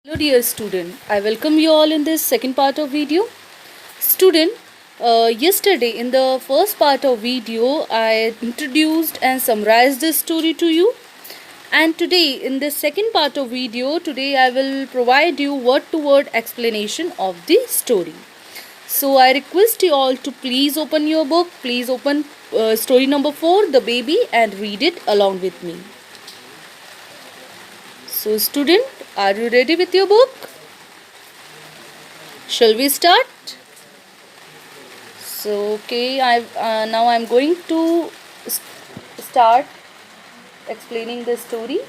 Hello dear student, I welcome you all in this second part of video. Student, yesterday in the first part of video I introduced and summarized this story to you, and today in the second part of video today I will provide you word to word explanation of the story. So I request you all to please open your book, please open story number 4, The Baby, and read it along with me. So student, are you ready with your book? Shall we start? So okay, now I'm going to start explaining the story.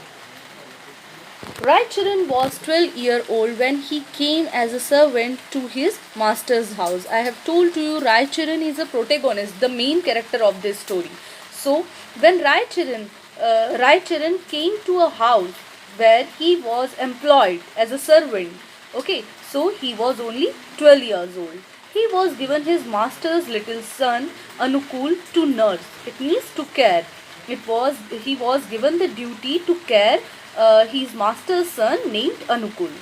Raicharan was 12 years old when he came as a servant to his master's house. I have told to you Raicharan is a protagonist, the main character of this story. So when Raicharan came to a house where he was employed as a servant. Okay, so he was only 12 years old. He was given his master's little son Anukul to nurse. It means to care. He was given the duty to care his master's son named Anukul.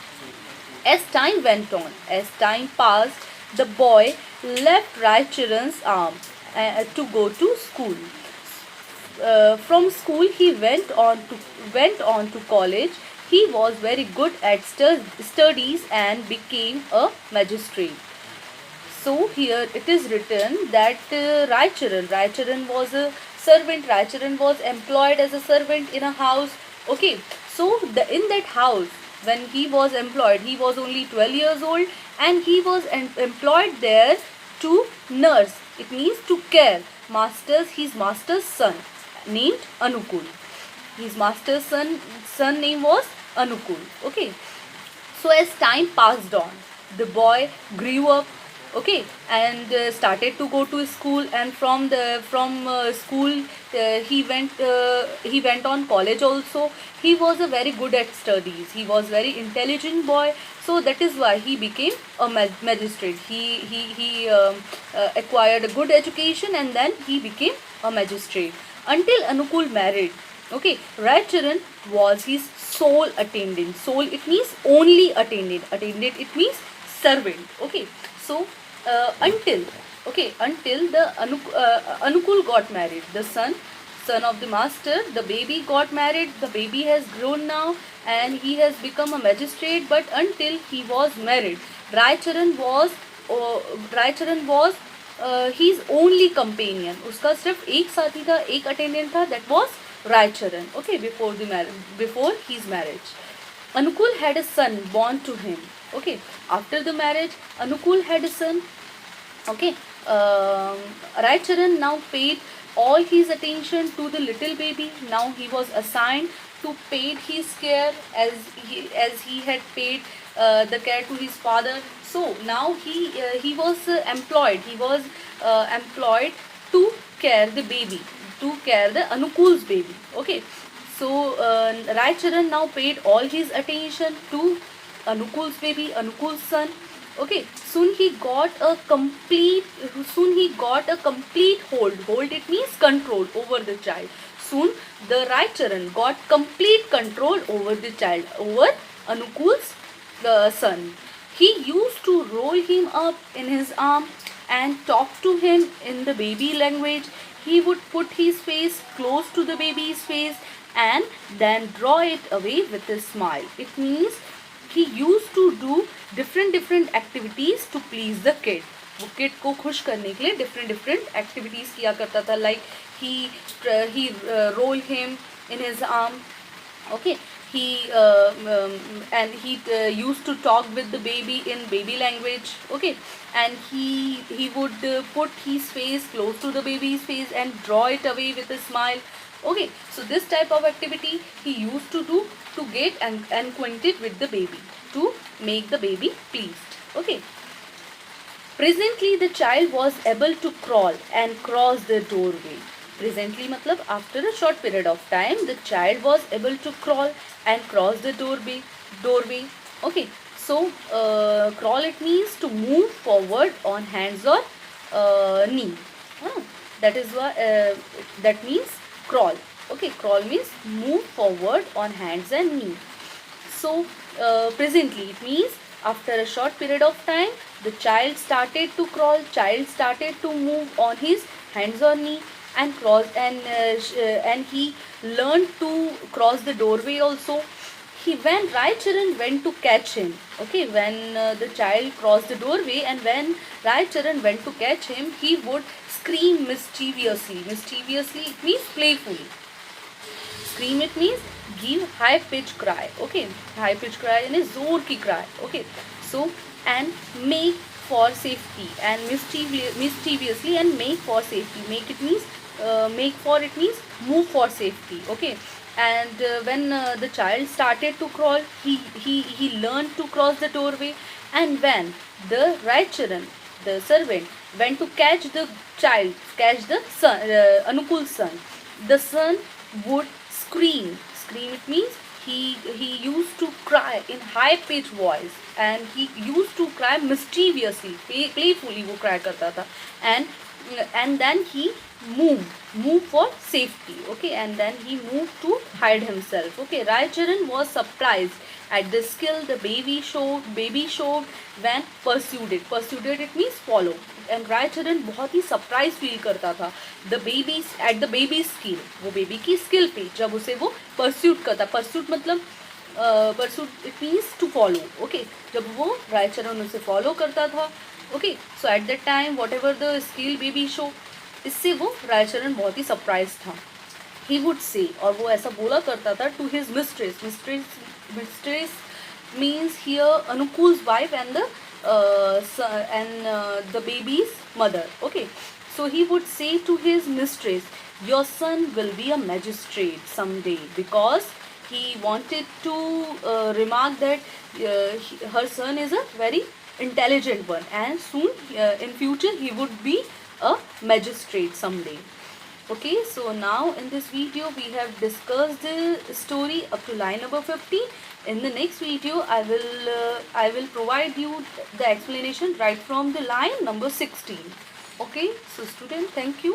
As time went on, as time passed, the boy left Raicharan's arm to go to school. From school he went on to college. He was very good at studies and became a magistrate. So here it is written that Raicharan was a servant. Raicharan was employed as a servant in a house. Okay, so in that house when he was employed, he was only 12 years old, and he was employed there to nurse. It means to care his master's son named Anukul. His master's son name was Anukul. Okay, so as time passed on, the boy grew up, okay, and started to go to school, and from school he went on college also. He was a very good at studies. He was very intelligent boy, so that is why he became a magistrate. He acquired a good education, and then he became a magistrate until Anukul married. Okay, Raicharan was his sole attendant. Sole, it means only attendant. Attendant, it means servant. Okay, so until the Anukul got married, the son of the master, the baby got married. The baby has grown now, and he has become a magistrate. But until he was married, Raicharan was his only companion. उसका सिर्फ एक साथी था, एक attendant था. That was Raicharan. Okay, before his marriage, Anukul had a son born to him. Okay, after the marriage, Anukul had a son. Okay, Raicharan now paid all his attention to the little baby. Now he was assigned to pay his care as he had paid the care to his father. So now he was employed. He was employed to care the baby, to care the Anukul's baby. Okay, so Raicharan now paid all his attention to Anukul's baby, Anukul's son. Okay, soon he got a complete hold. Hold, it means control over the child. Soon the Raicharan got complete control over the child, over Anukul's son. He used to roll him up in his arm and talk to him in the baby language. He would put his face close to the baby's face and then draw it away with a smile. It means he used to do different activities to please the kid. वो kid को खुश करने के लिए different activities किया करता था. Like he roll him in his arm. Okay, and he used to talk with the baby in baby language. Okay, and he would put his face close to the baby's face and draw it away with a smile. Okay, so this type of activity he used to do to get acquainted with the baby, to make the baby pleased. Okay, presently the child was able to crawl and cross the doorway. Presently matlab after a short period of time the child was able to crawl and cross the doorway. Okay, so crawl, it means to move forward on hands or knee. That is what that means crawl. Okay, crawl means move forward on hands and knee. So presently it means after a short period of time the child started to crawl, child started to move on his hands or knee and cross, and he learned to cross the doorway also. He when Raicharan went to catch him, okay, when the child crossed the doorway, and when Raicharan went to catch him, he would scream mischievously. Mischievously it means playfully. Scream it means give high pitch cry, okay, high pitch cry यानी जोर की cry, okay. So and make for safety, and mischievously and make for safety. Make it means make for it means move for safety, okay. And when the child started to crawl, he learned to cross the doorway, and when the Raicharan, the servant, went to catch the child, catch the son, Anukul's son, the son would scream. Scream it means he used to cry in high pitched voice, and he used to cry mischievously, playfully वो cry करता था, and then he move for safety, okay, and then he moved to hide himself, okay. Raicharan was surprised at the skill the baby showed when pursued it means follow, and Raicharan बहुत ही surprise feel करता था the baby at the baby skill, वो baby की skill पे जब उसे वो pursuit करता, परस्यूट मतलब pursuit it means to follow, okay, जब वो रायचरण उसे फॉलो करता था, okay. So at that time whatever the skill baby show, इससे वो रायचरण बहुत ही सरप्राइज था. ही वुड से, और वो ऐसा बोला करता था to his mistress means here Anukul's wife and the baby's mother, okay. So he would say to his mistress, your son will be a magistrate someday, because he wanted to remark that her son is a very intelligent one, and soon in future he would be a magistrate someday. Okay, so now in this video we have discussed the story up to line number 50. In the next video I will provide you the explanation right from the line number 16. Okay, so student, thank you.